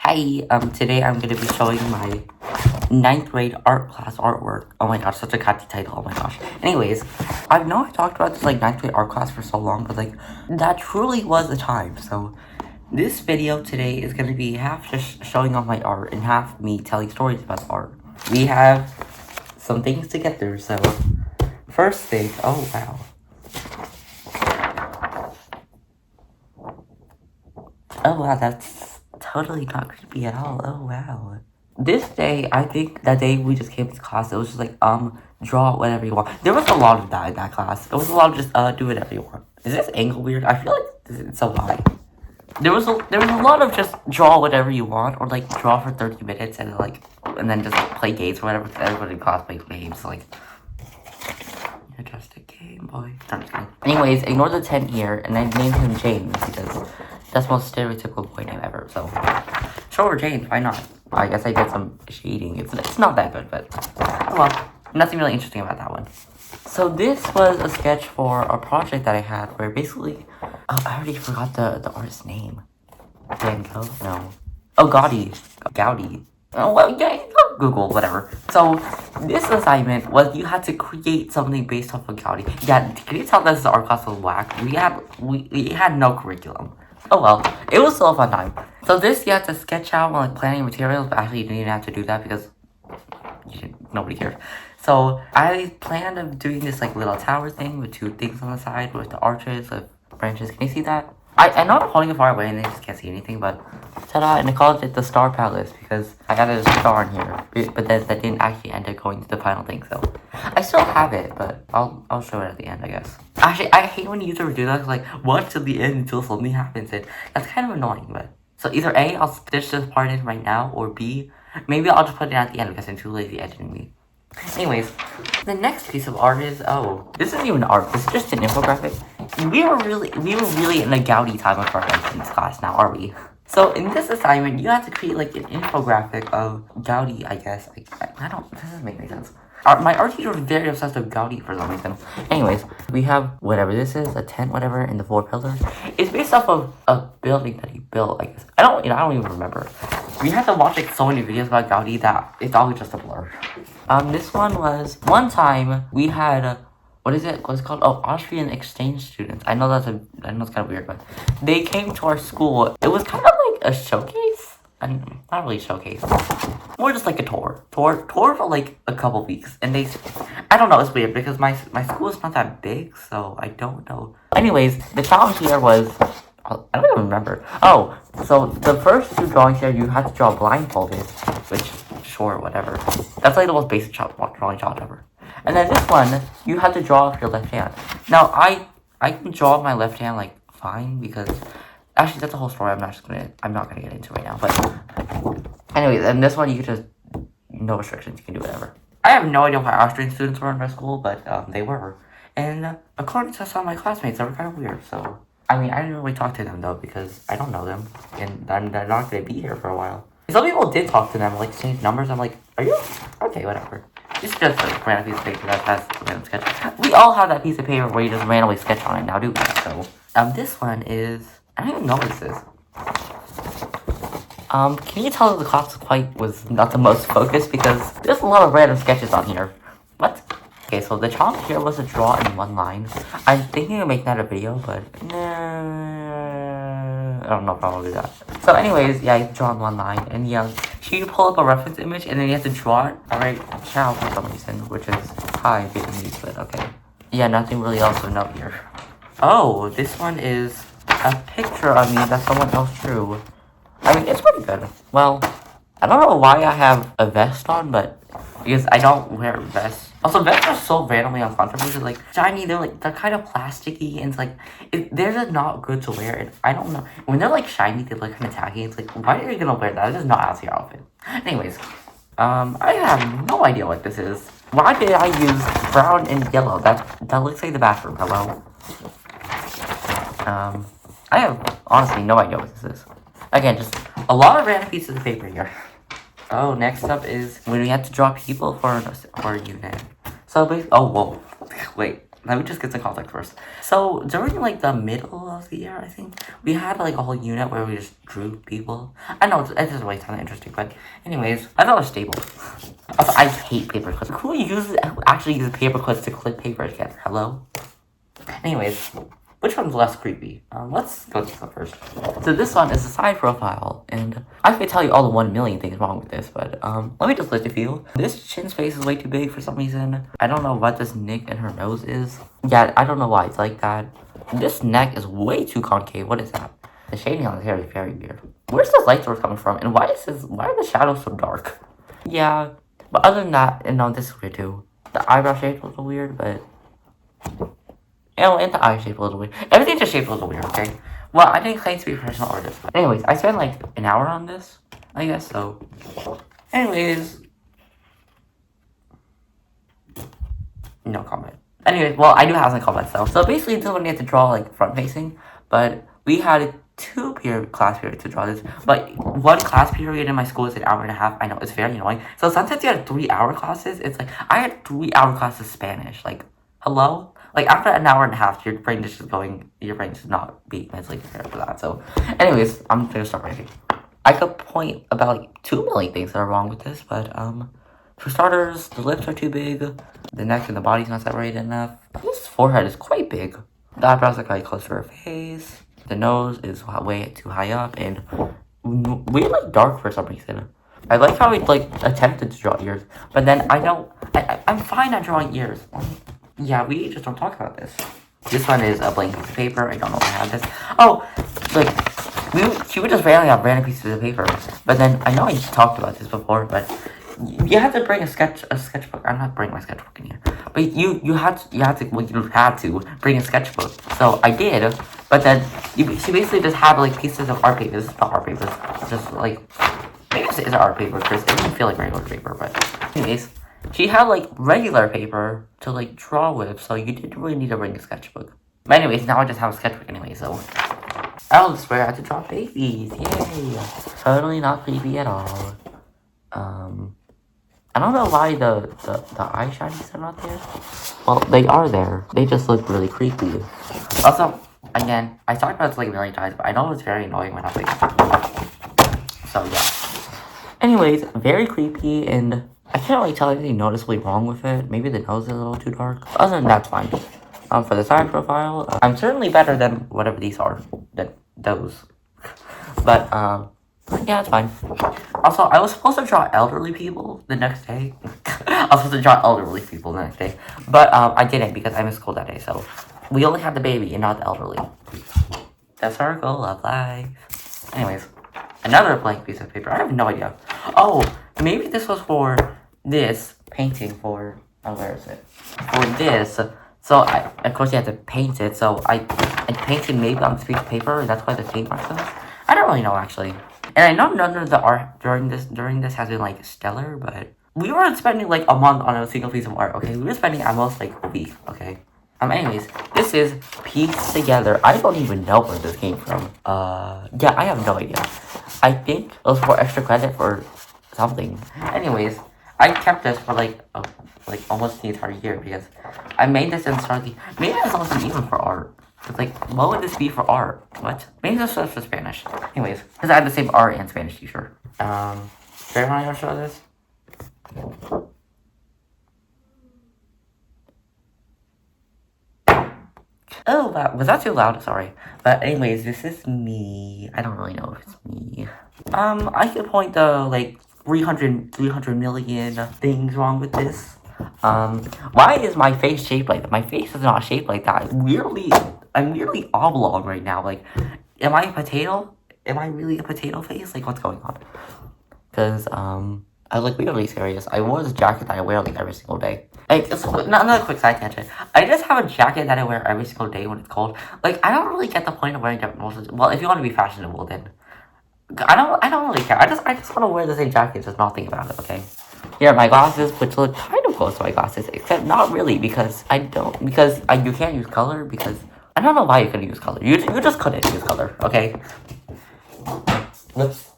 Hi, today I'm gonna be showing my ninth grade art class artwork. Oh my gosh, such a catchy title, oh my gosh. Anyways, I know I talked about this ninth grade art class for so long, but that truly was a time. So this video today is gonna be half just showing off my art and half me telling stories about art. We have some things to get through, so first thing, oh wow. Oh wow, that's totally not creepy at all. Oh wow. This day, I think that day we just came to class, it was just draw whatever you want. There was a lot of that in that class. It was a lot of just, do whatever you want. Is this angle weird? I feel like it's so high. There was a lot of just draw whatever you want, or draw for 30 minutes and then just play games or whatever, because everybody in class plays games, you're just a game boy. No, I'm just kidding. Anyways, ignore the 10 here, and I named him James, because that's the most stereotypical boy name ever, so. Sure, James, why not? I guess I did some cheating. It's not that good, but oh well. Nothing really interesting about that one. So this was a sketch for a project that I had where basically, I already forgot the artist's name. Van Gogh? No. Oh, Gaudi. Oh, well, yeah, Google, whatever. So this assignment was you had to create something based off of Gaudi. Yeah, can you tell this art class was whack? We had no curriculum. Oh well, it was still a fun time. So this, you had to sketch out planning materials, but actually you didn't even have to do that because nobody cared. So I planned on doing this little tower thing with two things on the side with the arches of branches. Can you see that? I know I'm holding it far away and they just can't see anything, but ta-da! And I called it the Star Palace because I got a star in here, but that didn't actually end up going to the final thing. So I still have it, but I'll show it at the end, I guess. Actually, I hate when YouTubers do that. Watch till the end until something happens. That's kind of annoying. But so either A, I'll stitch this part in right now, or B, maybe I'll just put it at the end because I'm too lazy editing me. Anyways, the next piece of art is this isn't even art. This is just an infographic. We were really in a Gaudi time of our life in this class now, are we? So in this assignment, you have to create an infographic of Gaudi, I guess. I don't, this doesn't make any sense. My art teacher was very obsessed with Gaudi for some reason. Anyways, we have whatever this is, a tent, whatever, and the 4 pillars. It's based off of a building that he built, I guess. I don't even remember. We had to watch so many videos about Gaudi that it's all just a blur. This one was, one time we had, what's it called? Oh, Austrian exchange students. I know it's kind of weird, but they came to our school. It was kind of like a showcase. And not really a showcase. More just a tour. Tour for a couple weeks. And I don't know, it's weird because my school is not that big, so I don't know. Anyways, the challenge here was, I don't even remember. Oh, so the first 2 drawings here, you had to draw blindfolded, which, sure, whatever. That's the most basic drawing challenge ever. And then this one, you had to draw with your left hand. Now, I can draw with my left hand, fine, because actually, that's a whole story I'm not gonna get into right now, but anyways, and this one, you can just, no restrictions, you can do whatever. I have no idea why Austrian students were in my school, but they were. And according to some of my classmates, they were kind of weird, so. I mean, I didn't really talk to them, though, because I don't know them, and they're not gonna be here for a while. Some people did talk to them, exchange numbers. I'm like, are you? Okay, whatever. This is just a random piece of paper that has a random sketch. We all have that piece of paper where you just randomly sketch on it now, do we? So, this one is, I don't even know what this is. Can you tell that the class was not the most focused because there's a lot of random sketches on here. What? Okay, so the challenge here was to draw in 1 line. I'm thinking of making that a video, but I don't know if I'll do that. So anyways, yeah, you draw in 1 line, and yeah, you pull up a reference image, and then you have to draw it. Alright, ciao for some reason, which is hi Vietnamese, but okay. Yeah, nothing really else to note here. Oh, this one is a picture of me that someone else drew. I mean, it's pretty good. Well, I don't know why I have a vest on, but because I don't wear vests. Also, vests are so randomly uncomfortable. They're shiny. They're kind of plasticky, and they're just not good to wear. And I don't know when they're shiny, they look kind of tacky. It's why are you gonna wear that? It's just not out of your outfit. Anyways, I have no idea what this is. Why did I use brown and yellow? That looks like the bathroom. Hello. I have honestly no idea what this is. Again, just a lot of random pieces of paper here. Oh, next up is when we have to draw people for a unit. So, oh, whoa. Wait. let me just get some context first. So during like the middle of the year, I think we had like a whole unit where we just drew people. I know it doesn't really sound interesting, but anyways, I thought it was stable. Also, I hate paper clips. Who actually uses paper clips to clip paper together? Hello. Anyways, which one's less creepy? Let's go to this one first. So this one is a side profile, and I could tell you all the 1,000,000 things wrong with this, but let me just list a few. This chin space is way too big for some reason. I don't know what this nick in her nose is. Yeah, I don't know why it's like that. This neck is way too concave. What is that? The shading on his hair is very weird. Where's this light source coming from, and why are the shadows so dark? Yeah, but other than that, and no, this is weird too. The eyebrow shape is a little weird, but and the eye shape a little weird. Everything just shaped a little weird, okay? Well, I didn't claim to be a professional artist. But anyways, I spent like an hour on this, I guess, so. Anyways. No comment. Anyways, well, I do have some comments though. So basically, this one you have to draw like front facing, but we had 2 class periods to draw this. But 1 class period in my school is an hour and a half. I know, it's very annoying. So sometimes you had 3-hour classes. It's like, I had 3-hour classes Spanish. Like, hello? Like, after an hour and a half, your brain is just not being mentally prepared for that. So, anyways, I'm gonna start writing. I could point about like 2,000,000 things that are wrong with this, but, for starters, the lips are too big, the neck and the body's not separated enough, this forehead is quite big, the eyebrows are quite close to her face, the nose is way too high up, and way like dark for some reason. I like how he like attempted to draw ears, but then I'm fine at drawing ears. Yeah, we just don't talk about this. This one is a blank piece of paper. I don't know if I have this. Oh, like, she would just randomly have random pieces of paper. But then, I know I just talked about this before, but you had to bring a sketchbook. I'm not bringing my sketchbook in here. But you had to bring a sketchbook. So I did, but then she basically just had like pieces of art paper. This is not art paper. It's just like, maybe this is art paper because it doesn't feel like regular paper, but anyways. She had, like, regular paper to, like, draw with, so you didn't really need to bring a sketchbook. But anyways, now I just have a sketchbook anyway, so. I swear I had to draw babies, yay! Totally not creepy at all. I don't know why the eye shinies are not there. Well, they are there. They just look really creepy. Also, again, I talked about this, like, a million times, but I know it's very annoying when I'm, like, so, yeah. Anyways, very creepy, and I can't really tell anything noticeably wrong with it. Maybe the nose is a little too dark. Other than that's fine. For the side profile, I'm certainly better than whatever these are. Than those. But, yeah, it's fine. Also, I was supposed to draw elderly people the next day. I was supposed to draw elderly people the next day. But, I didn't because I missed school that day, so. We only had the baby and not the elderly. The circle of life. Anyways. Another blank piece of paper. I have no idea. Oh, maybe this was for this painting for, where is it? For this, so of course you have to paint it, so I painted maybe on this piece of paper, and that's why the paint marks on it. I don't really know, actually. And I know none of the art during this has been, like, stellar, but we weren't spending, like, a month on a single piece of art, okay? We were spending almost, like, a week, okay? Anyways, this is pieced together. I don't even know where this came from. Yeah, I have no idea. I think it was for extra credit for something. Anyways, I kept this for like almost the entire year because I made this and started. Maybe this wasn't even for art. It's like, what would this be for art? What? Maybe this was for Spanish. Anyways, because I had the same art and Spanish t-shirt. Do you want to show this? Oh, wow. Was that too loud? Sorry. But anyways, this is me. I don't really know if it's me. I could point to, like, 300 million things wrong with this. Why is my face shaped like that? My face is not shaped like that. I'm nearly oblong right now. Like, am I a potato? Am I really a potato face? Like, what's going on? Because, I was, like, really serious. I wore this jacket that I wear, like, every single day. Like, it's another quick side tangent. I just have a jacket that I wear every single day when it's cold. Like, I don't really get the point of wearing jacket most of the time. Well, if you want to be fashionable, then I don't really care. I just want to wear the same jacket, just not think about it, okay? Here are my glasses, which look kind of close to my glasses, except not really, because you can't use color, because I don't know why you couldn't use color. You just couldn't use color, okay? Lips.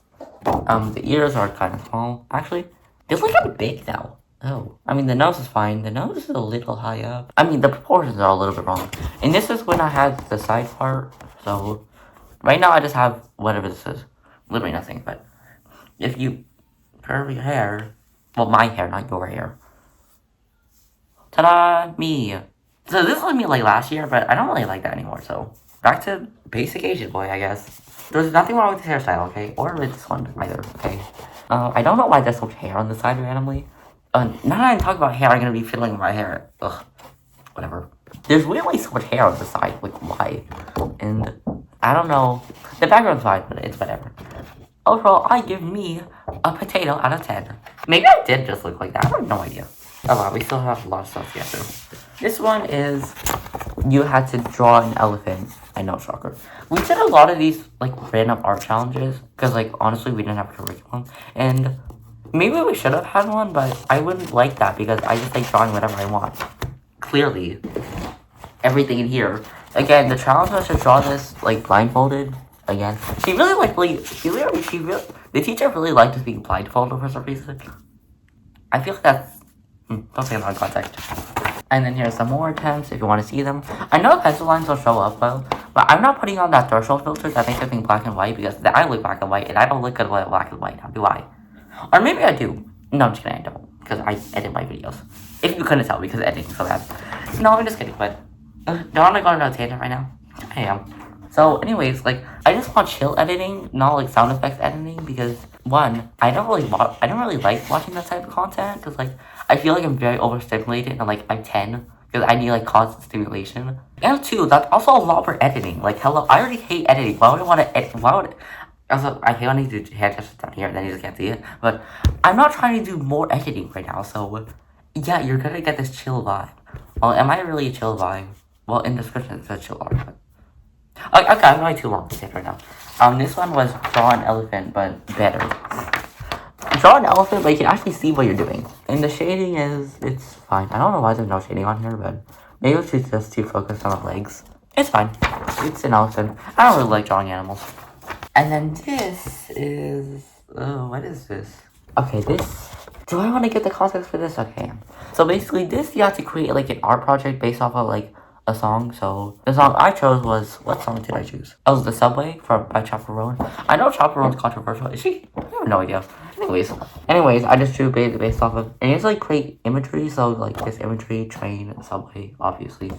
The ears are kind of small. Actually, they look kind of big now. Oh, I mean, the nose is fine. The nose is a little high up. I mean, the proportions are a little bit wrong. And this is when I had the side part. So, right now I just have whatever this is. Literally nothing. But if you curve your hair, well, my hair, not your hair. Ta-da! Me. So this was me like last year, but I don't really like that anymore. So, back to basic Asian boy, I guess. There's nothing wrong with this hairstyle, okay? Or with this one either, okay? I don't know why there's so much hair on the side randomly. Now that I talk about hair, I'm gonna be fiddling my hair. Ugh. Whatever. There's really so much hair on the side. Like, why? And I don't know. The background's fine, but it's whatever. Overall, I give me a potato out of 10. Maybe I did just look like that. I have no idea. Oh wow, we still have a lot of stuff to get through. This one is you had to draw an elephant. I know, shocker. We did a lot of these like random art challenges because like honestly we didn't have a curriculum, and maybe we should have had one, but I wouldn't like that because I just like drawing whatever I want. Clearly, everything in here. Again, the challenge was to draw this like blindfolded. Again, she really the teacher really liked us being blindfolded for some reason. I feel like that's don't say a lot of context. And then here's some more attempts if you want to see them. I know pencil lines will show up well, but I'm not putting on that threshold filter that makes everything black and white because I look black and white and I don't look good with black and white. Now, do I? Or maybe I do. No, I'm just kidding, I don't. Because I edit my videos. If you couldn't tell because editing's so bad. No, I'm just kidding, but don't want to go on a tangent right now? I am. So anyways, like, I just want chill editing, not like sound effects editing, because one, I don't really like watching that type of content, because like, I feel like I'm very overstimulated, and like, I'm 10, because I need like constant stimulation. And two, that's also a lot for editing. Like, hello, I already hate editing. Why would I want to edit? Also, I hate when I do hair gestures down here, and then you just can't see it. But I'm not trying to do more editing right now, so yeah, you're gonna get this chill vibe. Well, am I really a chill vibe? Well, in the description it says chill vibe, but okay, I'm going too long to say it right now. This one was draw an elephant, but better. Draw an elephant, but you can actually see what you're doing. And the shading it's fine. I don't know why there's no shading on here, but maybe it's just too focused on the legs. It's fine. It's an elephant. I don't really like drawing animals. And then this is... Oh, what is this? Okay, this... Do I want to get the context for this? Okay. So basically, this you have to create like an art project based off of like a song. So the song I chose was... What song did I choose? Oh, it was The Subway by Chaperone. I know Chaperone's controversial. Is she? I have no idea. Anyways, I just drew based off of... And it's like create imagery. So like this imagery, train, subway, obviously.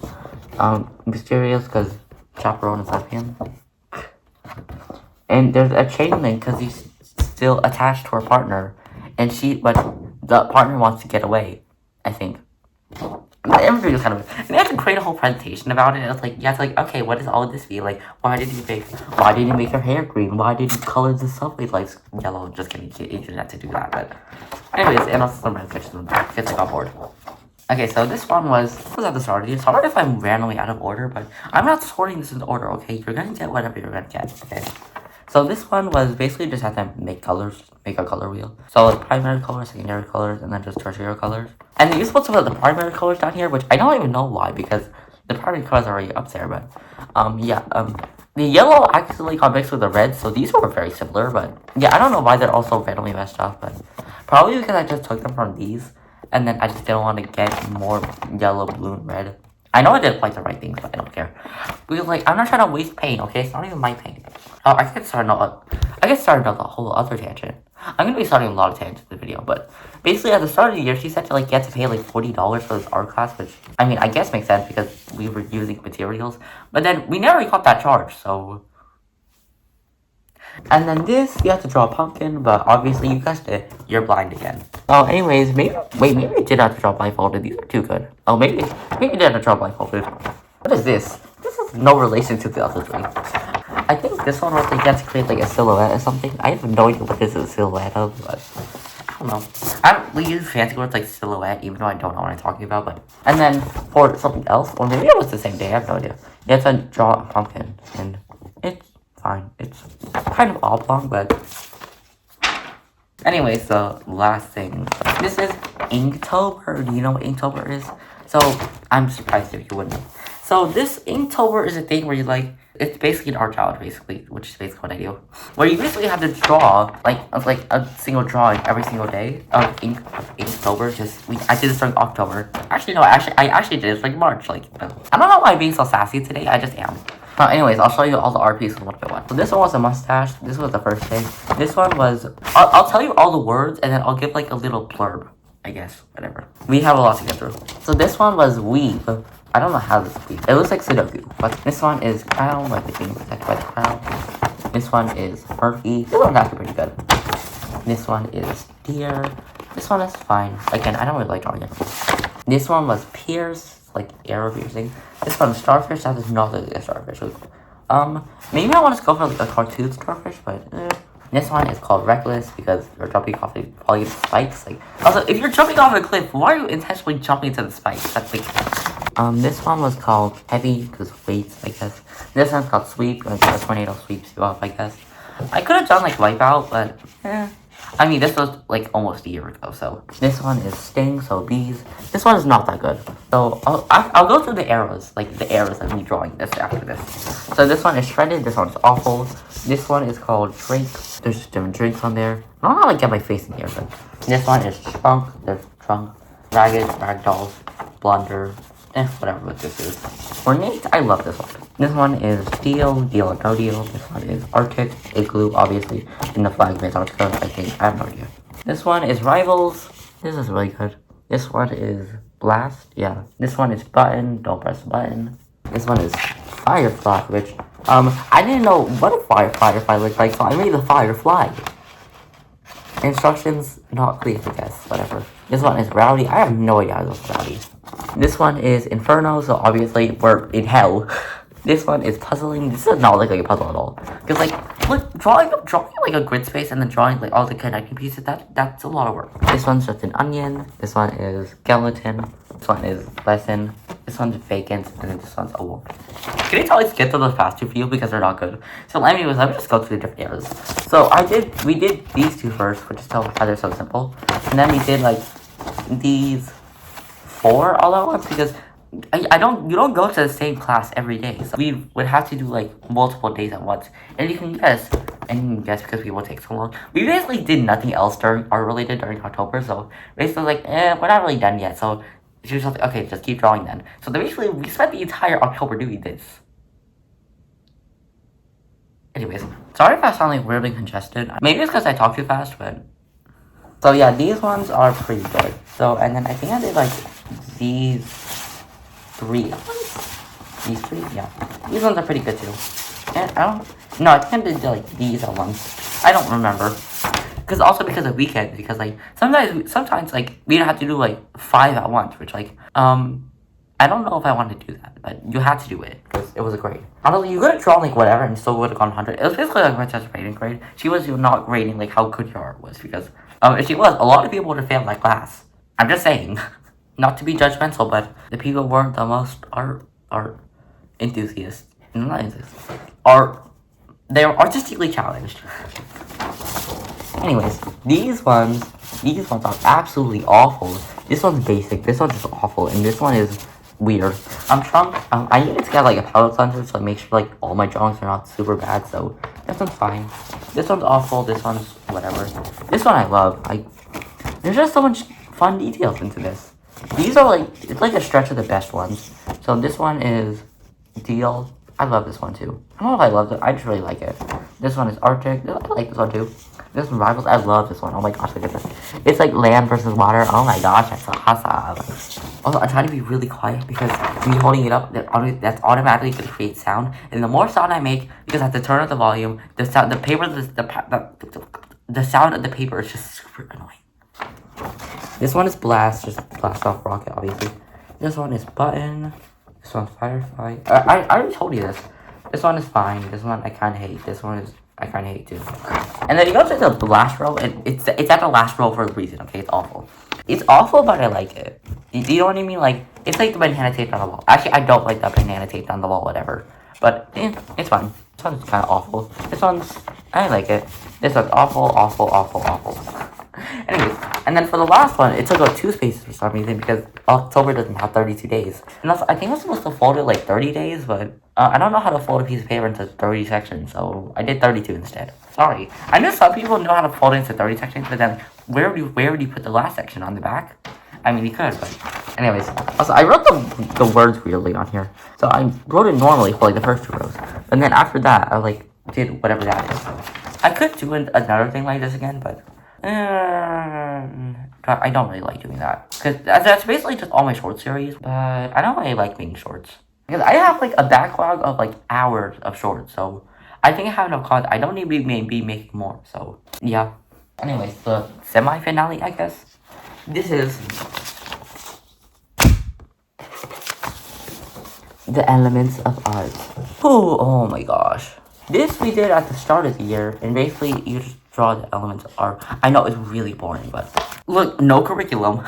Mysterious because Chaperone is lesbian. And there's a chain link because he's still attached to her partner. But the partner wants to get away, I think. The imagery was kind of... And they had to create a whole presentation about it. And it's like, you have to like, okay, what does all of this mean? Like, why did you make her hair green? Why did you color the subway lights yellow? Just kidding, you didn't have to do that. But anyways, and also some questions in the back because I got bored. Okay, so this one was at the start. Sorry if I'm randomly out of order, but I'm not sorting this into order, okay? You're gonna get whatever you're gonna get, okay? So this one was basically just have to make a color wheel. So like primary colors, secondary colors, and then just tertiary colors. And you're supposed to put the primary colors down here, which I don't even know why, because the primary colors are already up there, but the yellow actually got mixed with the red, so these were very similar, but yeah, I don't know why they're also randomly messed up, but probably because I just took them from these, and then I just didn't want to get more yellow, blue, and red. I know I did like the right things, but I don't care. Because like, I'm not trying to waste paint, okay? It's not even my paint. Oh, I could start another whole other tangent. I'm gonna be starting a lot of tangents in the video, but basically at the start of the year, she said to like get to pay like $40 for this art class, which I mean I guess makes sense because we were using materials, but then we never got that charge, so. And then this, you have to draw a pumpkin, but obviously you guessed it, you're blind again. Oh, anyways, maybe I did have to draw blindfolded. These are too good. Oh, maybe I did have to draw blindfolded. What is this? This has no relation to the other three. I think this one was like you have to create like a silhouette or something. I have no idea what this is a silhouette of, but I don't know. I don't use fancy words like silhouette, even though I don't know what I'm talking about. But and then for something else, or maybe it was the same day. I have no idea. You have to draw a pumpkin, and it's fine. It's kind of oblong, but anyways, the last thing. This is Inktober. Do you know what Inktober is? So I'm surprised if you wouldn't. So this Inktober is a thing where you like, it's basically an art challenge, basically, which is basically what I do. Where you basically have to draw like a single drawing every single day of Inktober. I did this during October. Actually, no, I actually did this like March. Like, I don't know why I'm being so sassy today. I just am. Anyways, I'll show you all the art pieces one by one. So this one was a mustache. This was the first day. This one was, I'll tell you all the words and then I'll give like a little blurb. I guess, whatever. We have a lot to get through. So this one was weave. I don't know how this is weave. It looks like Sudoku. But this one is crown, like the being protected by the crown. This one is murky. This one's actually pretty good. This one is deer. This one is fine. Again, I don't really like drawing it. This one was pierce, like arrow piercing. This one is starfish. That is not like a starfish. Maybe I want to go for like a cartoon starfish, but This one is called reckless because you're jumping off the probably spikes. Like, also, if you're jumping off a cliff, why are you intentionally jumping to the spikes? That's like, this one was called heavy because weights, I guess. This one's called sweep because the tornado sweeps you off, I guess. I could have done like wipeout, but I mean, this was like almost a year ago, so. This one is sting, so bees. This one is not that good. So I'll go through the arrows, like the arrows of me drawing this after this. So this one is shredded, this one is awful. This one is called drink. There's just different drinks on there. I don't know how to get my face in here, but. This one is trunk, there's trunk. Ragged, ragdolls, blunder, whatever what this is. Ornate, I love this one. This one is deal or no deal. This one is Arctic, igloo, obviously, in the flag of Antarctica, I think. I have no idea. This one is rivals. This is really good. This one is blast, yeah. This one is button, don't press the button. This one is firefly, which, I didn't know what a firefly looked like, so I made the firefly. Instructions, not clear, I guess, whatever. This one is rowdy. I have no idea how to look rowdy. This one is inferno, so obviously we're in hell. This one is puzzling. This does not look like a puzzle at all. Because like, look, drawing like a grid space and then drawing like all the connecting pieces, that's a lot of work. This one's just an onion. This one is skeleton. This one is lesson. This one's vacant, and then this one's a wolf. Can you tell I skipped those past two for you because they're not good? So anyways, let me just go through the different areas. So we did these two first, which is tell how they're so simple. And then we did like these 4 all at once because you don't go to the same class every day. So we would have to do like multiple days at once. And you can guess because people take so long. We basically did nothing else during art related during October, so basically like we're not really done yet. So she was like, okay, just keep drawing then. So basically we spent the entire October doing this. Anyways, sorry if I sound like weirdly congested. Maybe it's because I talk too fast, but so yeah, these ones are pretty good. So and then I think I did like these 3 ones. These 3, yeah. These ones are pretty good too. And I think I did like these at once. I don't remember. Because of weekends, because like sometimes like we have to do like 5 at once, which like I don't know if I want to do that, but you had to do it because it was a grade. Honestly, you could have drawn like whatever and still would have gone 100. It was basically like my test rating grade. She was not rating like how good your art was because if she was, a lot of people would have failed that class. I'm just saying, not to be judgmental, but the people weren't the most art enthusiasts. Not enthusiasts. They were artistically challenged. Anyways, these ones are absolutely awful. This one's basic, this one's just awful, and this one is weird. I needed to get like a palette cleanser so I make sure like all my drawings are not super bad, so this one's fine. This one's awful, this one's whatever. This one I love. There's just so much fun details into this. These are like, it's like a stretch of the best ones. So this one is Deal. I love this one too. I don't know if I love it, I just really like it. This one is Arctic. I like this one too. This one Rivals. I love this one. Oh my gosh, look at this. It's like land versus water. Oh my gosh, that's so awesome. Also, I'm trying to be really quiet because me holding it up, that's automatically going to create sound. And the more sound I make, because I have to turn up the volume, the sound of the paper is just super annoying. This one is Blast, just blast off rocket, obviously. This one is Button. This one's Firefly. I already told you this. This one is fine. This one I kind of hate. This one is I kind of hate too. And then you go to the last row, and it's at the last row for a reason. Okay, it's awful. It's awful, but I like it. Do you know what I mean? Like it's like the banana tape on the wall. Actually, I don't like that banana tape on the wall. Whatever. But it's fine. This one's kind of awful. This one's I like it. This one's awful, awful, awful, awful. Anyways, and then for the last one, it took up 2 spaces for some reason because October doesn't have 32 days. And also, I think I was supposed to fold it like 30 days, but I don't know how to fold a piece of paper into 30 sections, so I did 32 instead. Sorry. I know some people know how to fold it into 30 sections, but then where would you put the last section? On the back? I mean, you could, but anyways. Also, I wrote the words weirdly on here. So I wrote it normally for like the first 2 rows. And then after that, I like did whatever that is. I could do another thing like this again, but I don't really like doing that. Because that's basically just all my short series, but I don't really like making shorts. Because I have like a backlog of like hours of shorts, so I think I have enough content. I don't need to be making more, so yeah. Anyways, the semi-finale, I guess. This is the elements of art. Oh my gosh. This we did at the start of the year, and basically you just draw the elements of art. I know it's really boring, but look, no curriculum.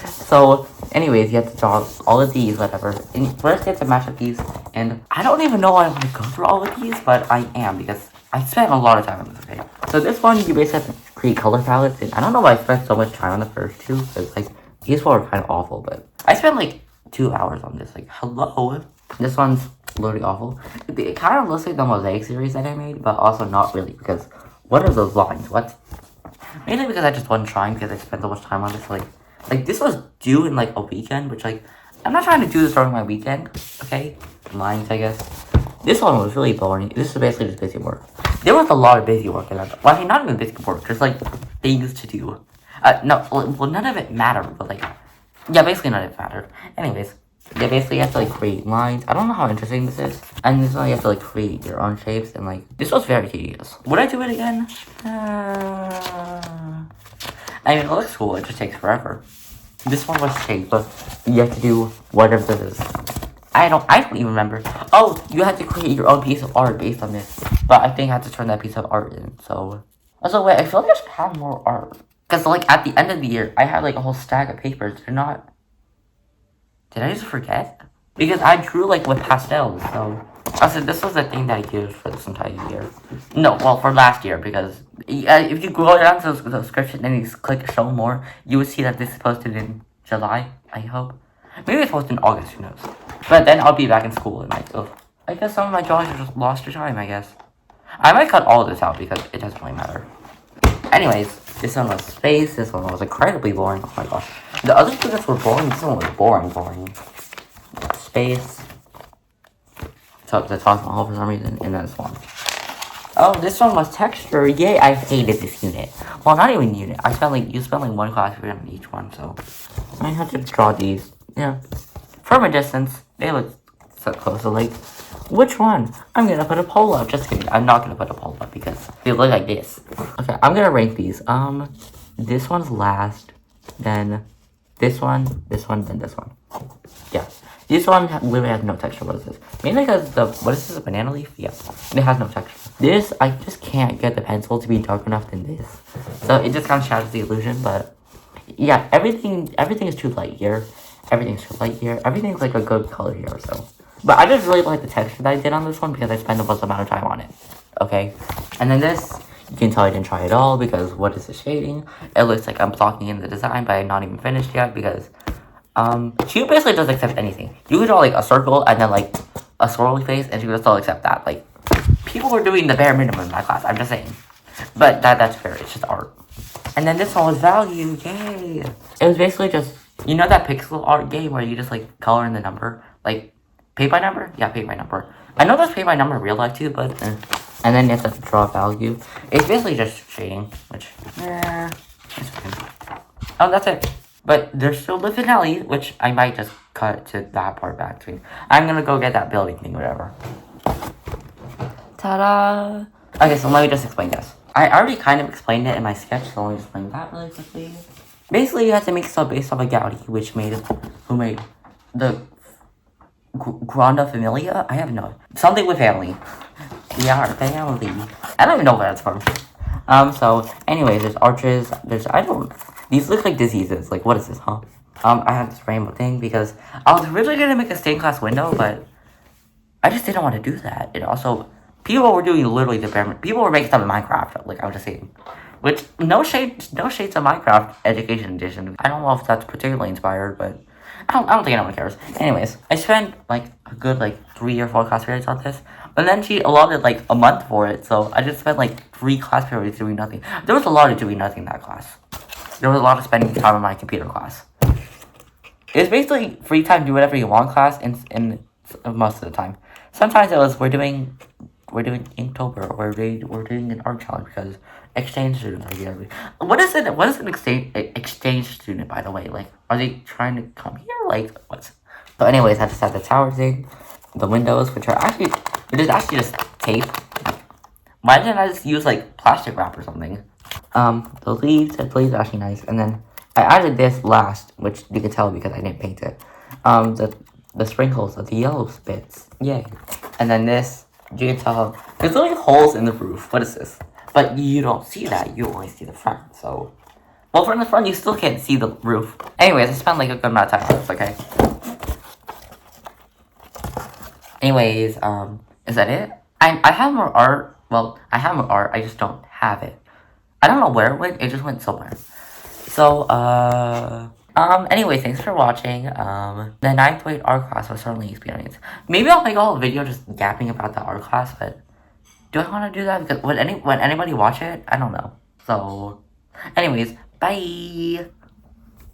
So, anyways, you have to draw all of these, whatever. And first you have to match up these, and I don't even know why I want to go through all of these, but I am, because I spent a lot of time on this, okay? So this one, you basically have to create color palettes, and I don't know why I spent so much time on the first 2, because, like, these four are kind of awful, but I spent, like, 2 hours on this, like, hello? This one's literally awful. It kind of looks like the mosaic series that I made, but also not really, because what are those lines? What? Mainly because I just wasn't trying, because I spent so much time on this, like, this was due in, like, a weekend, which, like, I'm not trying to do this during my weekend, okay? Lines, I guess. This one was really boring. This is basically just busy work. There was a lot of busy work in that. Well, I mean, not even busy work, just, like, things to do. No, well, none of it mattered, but, like, yeah, basically none of it mattered. Anyways, yeah, basically you have to, like, create lines. I don't know how interesting this is. And this one you have to, like, create your own shapes, and, like, this was very tedious. Would I do it again? I mean, it looks cool, it just takes forever. This one was shaped, but you have to do whatever this is. I don't even remember. Oh, you have to create your own piece of art based on this. But I think I have to turn that piece of art in, so... Also, wait, I feel like I should have more art. Because, like, at the end of the year, I had, like, a whole stack of papers. They're not... Did I just forget? Because I drew, like, with pastels, so... Also, this was the thing that I used for this entire year. No, well, for last year, because... if you go down to the description and you click show more, you would see that this is posted in July, I hope. Maybe it's posted in August, who knows. But then I'll be back in school and like, oh, I guess some of my drawings are just lost to time, I guess. I might cut all of this out because it doesn't really matter. Anyways, this one was space, this one was incredibly boring, oh my gosh. The other two that were boring, this one was boring. Space. So the top one for some reason, and then this one. Oh, this one was texture. Yay, I hated this unit. Well, not even unit. You spent like 1 class period on each one, so I had to draw these. Yeah. From a distance, they look so close. So, like, which one? I'm gonna put a poll up. Just kidding. I'm not gonna put a poll up because they look like this. Okay, I'm gonna rank these. This one's last, then this one, then this one. Yeah. This one literally has no texture. What is this? Mainly because what is this, a banana leaf? Yeah. It has no texture. This, I just can't get the pencil to be dark enough than this. So it just kind of shatters the illusion, but yeah, everything is too light here. Everything's like a good color here, so. But I just really like the texture that I did on this one because I spent the most amount of time on it. Okay? And then this, you can tell I didn't try at all because what is the shading? It looks like I'm blocking in the design, but I'm not even finished yet because she basically doesn't accept anything. You could draw like a circle and then like a swirly face and she would still accept that. Like, people were doing the bare minimum in my class, I'm just saying. But that's fair, it's just art. And then this one was value, yay! It was basically just, you know that pixel art game where you just like color in the number? Like, paint by number? Yeah, paint by number. I know there's paint by number in real life too, but and then you have to draw value. It's basically just shading, which, it's fine. Oh, that's it. But there's still the finale, which I might just cut to that part back to. I'm gonna go get that building thing, whatever. Ta-da! Okay, so let me just explain this. I already kind of explained it in my sketch, so let me explain that really quickly. Basically, you have to make stuff based off of Gaudi, who made the Granda Familia? I have no... Something with family. Yeah, family. I don't even know where that's from. So, anyways, there's arches, these look like diseases. Like, what is this, huh? I have this rainbow thing because I was originally gonna make a stained glass window, but I just didn't want to do that. And also, people were doing literally the bare... People were making stuff in Minecraft, like I was just saying. Which, no shades of Minecraft Education Edition. I don't know if that's particularly inspired, but I don't think anyone cares. Anyways, I spent like a good like 3 or 4 class periods on this, and then she allotted like a month for it, so I just spent like 3 class periods doing nothing. There was a lot of doing nothing in that class. There was a lot of spending time in my computer class. It's basically free time, do whatever you want class, in most of the time. Sometimes it was we're doing Inktober, or we're doing an art challenge because exchange students are here. What is it? What is an exchange student, by the way? Like, are they trying to come here? Like, what's? So, anyways, I just had the tower thing, the windows, which is actually just tape. Why didn't I just use like plastic wrap or something? The leaves are actually nice, and then I added this last, which you can tell because I didn't paint it. The sprinkles of the yellow bits, yay! And then this, you can tell there's only holes in the roof. What is this? But you don't see that. You only see the front. So, well, from the front you still can't see the roof. Anyways, I spent like a good amount of time on this. Okay. Anyways, is that it? I have more art. Well, I have more art. I just don't have it. I don't know where it went. It just went somewhere. So, anyway, thanks for watching. The 9th grade art class was certainly an experience. Maybe I'll make a whole video just yapping about the art class, but do I want to do that? Because would anybody watch it? I don't know. So, anyways, bye!